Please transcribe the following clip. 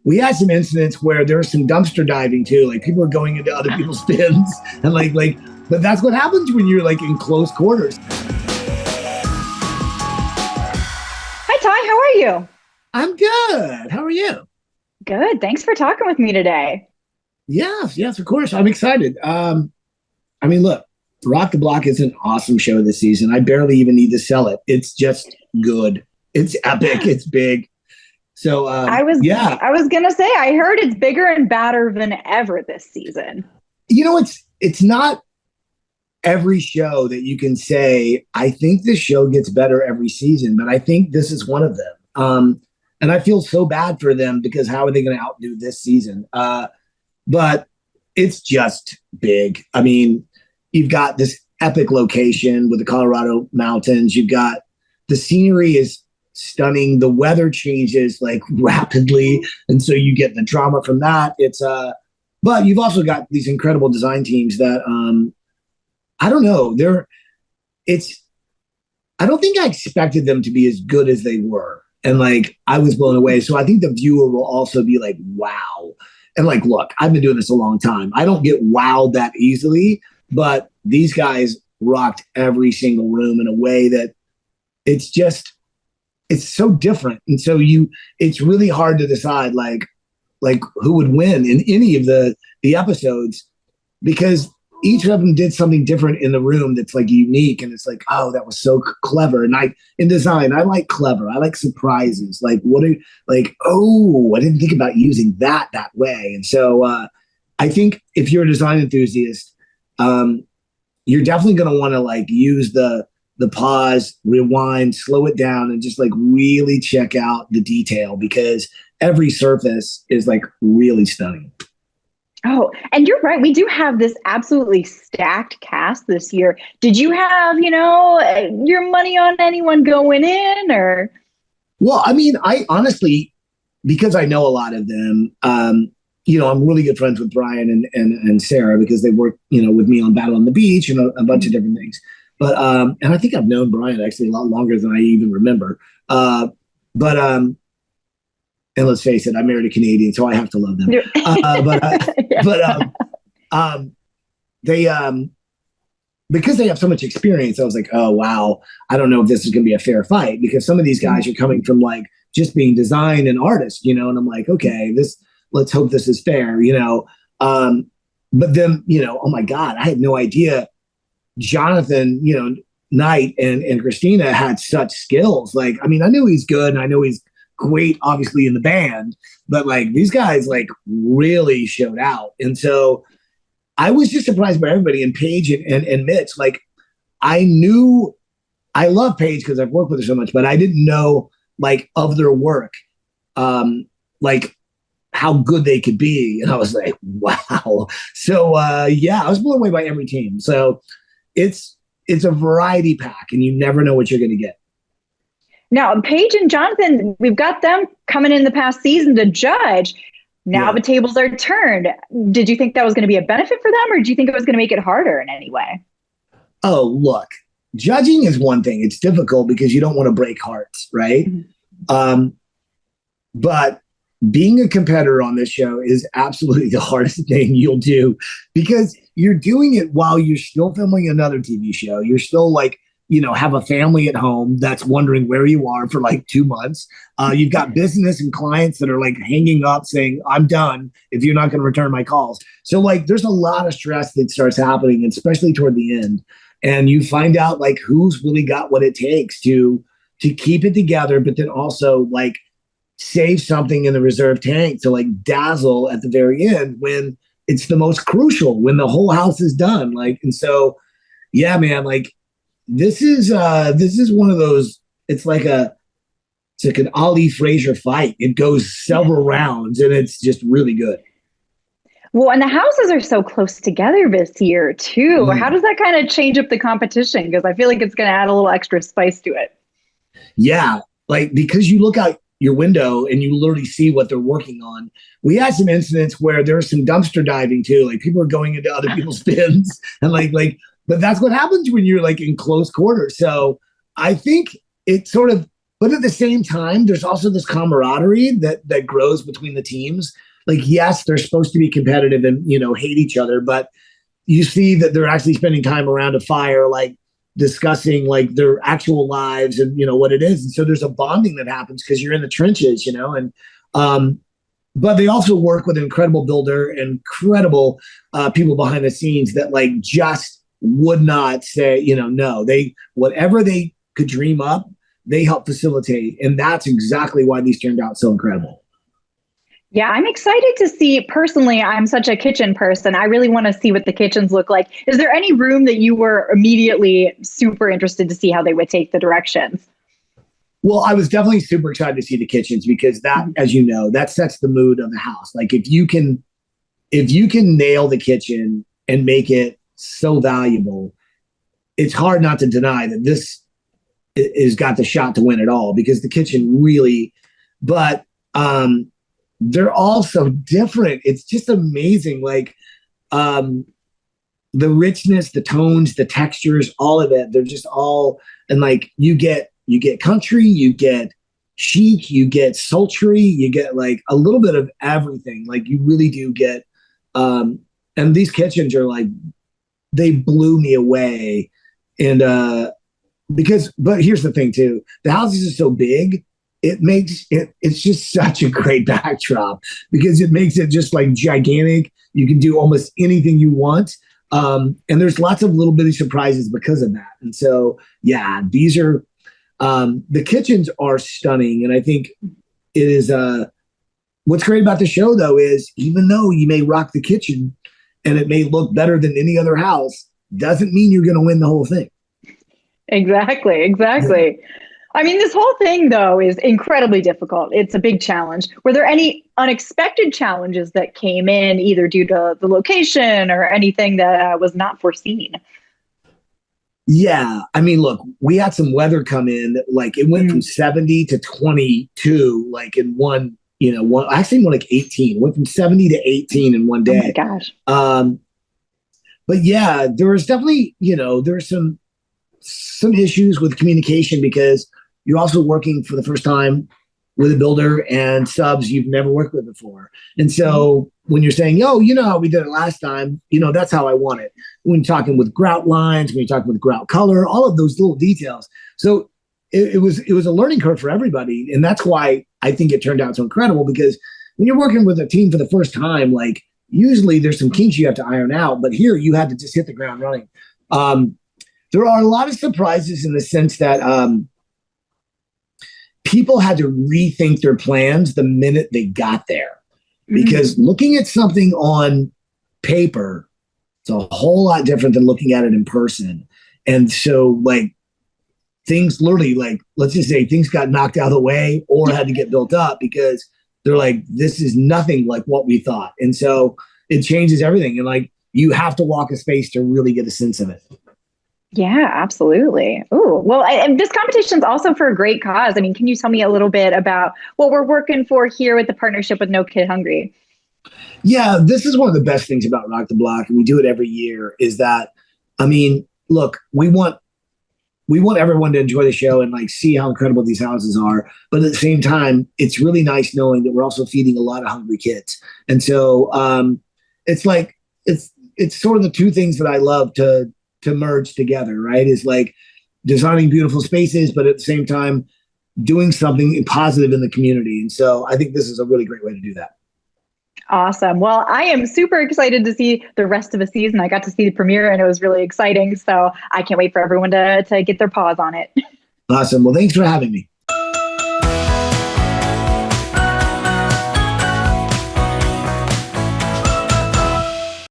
we had some incidents where there was some dumpster diving too. Like people were going into other people's bins and but that's what happens when you're like in close quarters. Hi, Ty. How are you? I'm good. How are you? Good. Thanks for talking with me today. Yes, of course. I'm excited. Look, Rock the Block is an awesome show this season. I barely even need to sell it. It's just good. It's epic. It's big. So I was gonna say I heard it's bigger and badder than ever this season. You know, it's not every show that you can say, I think this show gets better every season, but I think this is one of them. And I feel so bad for them because how are they going to outdo this season? But it's just big. I mean, you've got this epic location with the Colorado mountains. You've got the scenery is stunning. The weather changes like rapidly. And so you get the drama from that. But you've also got these incredible design teams that, I don't know, I don't think I expected them to be as good as they were. And like, I was blown away. So I think the viewer will also be like, wow. And like, look, I've been doing this a long time. I don't get wowed that easily, but these guys rocked every single room in a way that it's so different. And so it's really hard to decide like who would win in any of the episodes, because each of them did something different in the room that's like unique. And it's like, oh, that was so clever. And in design, I like clever. I like surprises. I didn't think about using that way. And so I think if you're a design enthusiast, you're definitely going to want to like use the pause, rewind, slow it down, and just like really check out the detail, because every surface is like really stunning. Oh, and you're right. We do have this absolutely stacked cast this year. Did you have, your money on anyone going in, or? Well, I mean, I honestly, because I know a lot of them, I'm really good friends with Bryan and Sarah, because they work, with me on Battle on the Beach and a bunch of different things. But, and I think I've known Bryan actually a lot longer than I even remember. And let's face it, I married a Canadian, so I have to love them. They, because they have so much experience, I was like, oh, wow, I don't know if this is going to be a fair fight, because some of these guys are coming from like just being design and artists, and I'm like, okay, let's hope this is fair, But then, oh my God, I had no idea Jonathan, Knight and Kristina had such skills. Like, I mean, I knew he's good and I know he's great, obviously, in the band, but like these guys like really showed out. And so I was just surprised by everybody. And Paige and Mitch, like I love Paige because I've worked with her so much, but I didn't know like of their work, like how good they could be. And I was like, wow. So I was blown away by every team. So it's a variety pack and you never know what you're going to get. Now, Paige and Jonathan, we've got them coming in the past season to judge. Now the tables are turned. Did you think that was going to be a benefit for them, or do you think it was going to make it harder in any way? Oh, look, judging is one thing. It's difficult because you don't want to break hearts, right? Mm-hmm. But being a competitor on this show is absolutely the hardest thing you'll do, because you're doing it while you're still filming another TV show. You're still like, have a family at home that's wondering where you are for like 2 months. You've got business and clients that are like hanging up saying, I'm done if you're not going to return my calls. So like there's a lot of stress that starts happening, especially toward the end. And you find out like who's really got what it takes to keep it together, but then also like save something in the reserve tank to like dazzle at the very end when it's the most crucial, when the whole house is done. Like, and so, yeah, man, like, This is one of those. It's like an Ali Frazier fight. It goes several rounds, and it's just really good. Well, and the houses are so close together this year too. How does that kind of change up the competition? Because I feel like it's going to add a little extra spice to it. Yeah, like because you look out your window and you literally see what they're working on. We had some incidents where there was some dumpster diving too. Like people are going into other people's bins and like. But that's what happens when you're like in close quarters. So I think it sort of But at the same time, there's also this camaraderie that grows between the teams. Like, yes, they're supposed to be competitive and, hate each other, but you see that they're actually spending time around a fire, like discussing like their actual lives and, what it is. And so there's a bonding that happens because you're in the trenches, but they also work with an incredible builder and incredible people behind the scenes that like just would not say, no, whatever they could dream up, they help facilitate. And that's exactly why these turned out so incredible. Yeah, I'm excited to see. Personally, I'm such a kitchen person. I really want to see what the kitchens look like. Is there any room that you were immediately super interested to see how they would take the directions? Well, I was definitely super excited to see the kitchens because that, as you know, that sets the mood of the house. Like if you can nail the kitchen and make it so valuable, it's hard not to deny that this is got the shot to win it all because the kitchen really, but they're all so different. It's just amazing. Like the richness, the tones, the textures, all of it. They're just all, and like you get country, you get chic, you get sultry, you get like a little bit of everything. Like you really do get, and these kitchens are like, they blew me away. And but here's the thing too, the houses are so big, it's just such a great backdrop because it makes it just like gigantic. You can do almost anything you want. And there's lots of little bitty surprises because of that. And so, yeah, these are, the kitchens are stunning. And I think it is, what's great about the show though, is even though you may rock the kitchen and it may look better than any other house, doesn't mean you're going to win the whole thing. Exactly. Yeah. I mean, this whole thing, though, is incredibly difficult. It's a big challenge. Were there any unexpected challenges that came in either due to the location or anything that was not foreseen? Yeah. I mean, look, we had some weather come in, like it went from 70 to 22, like in one, actually more like 18, it went from 70 to 18 in one day. Oh my gosh. But yeah, there was definitely, there's some issues with communication because you're also working for the first time with a builder and subs you've never worked with before. And so when you're saying, how we did it last time, that's how I want it. When you're talking with grout lines, when you're talking with grout color, all of those little details. So it was a learning curve for everybody. And that's why I think it turned out so incredible because when you're working with a team for the first time, like usually there's some kinks you have to iron out, but here you had to just hit the ground running. There are a lot of surprises in the sense that people had to rethink their plans the minute they got there. Because looking at something on paper, it's a whole lot different than looking at it in person. And so like things literally, like, let's just say things got knocked out of the way or had to get built up because they're like, this is nothing like what we thought. And so it changes everything. And like, you have to walk a space to really get a sense of it. Yeah, absolutely. Oh, well, and this competition is also for a great cause. I mean, can you tell me a little bit about what we're working for here with the partnership with No Kid Hungry? Yeah, this is one of the best things about Rock the Block, and we do it every year, is that, I mean, look, we want everyone to enjoy the show and like see how incredible these houses are. But at the same time, it's really nice knowing that we're also feeding a lot of hungry kids. And so it's like, it's sort of the two things that I love to merge together, right? Is like designing beautiful spaces, but at the same time, doing something positive in the community. And so I think this is a really great way to do that. Awesome. Well, I am super excited to see the rest of the season. I got to see the premiere and it was really exciting. So I can't wait for everyone to get their paws on it. Awesome. Well, thanks for having me.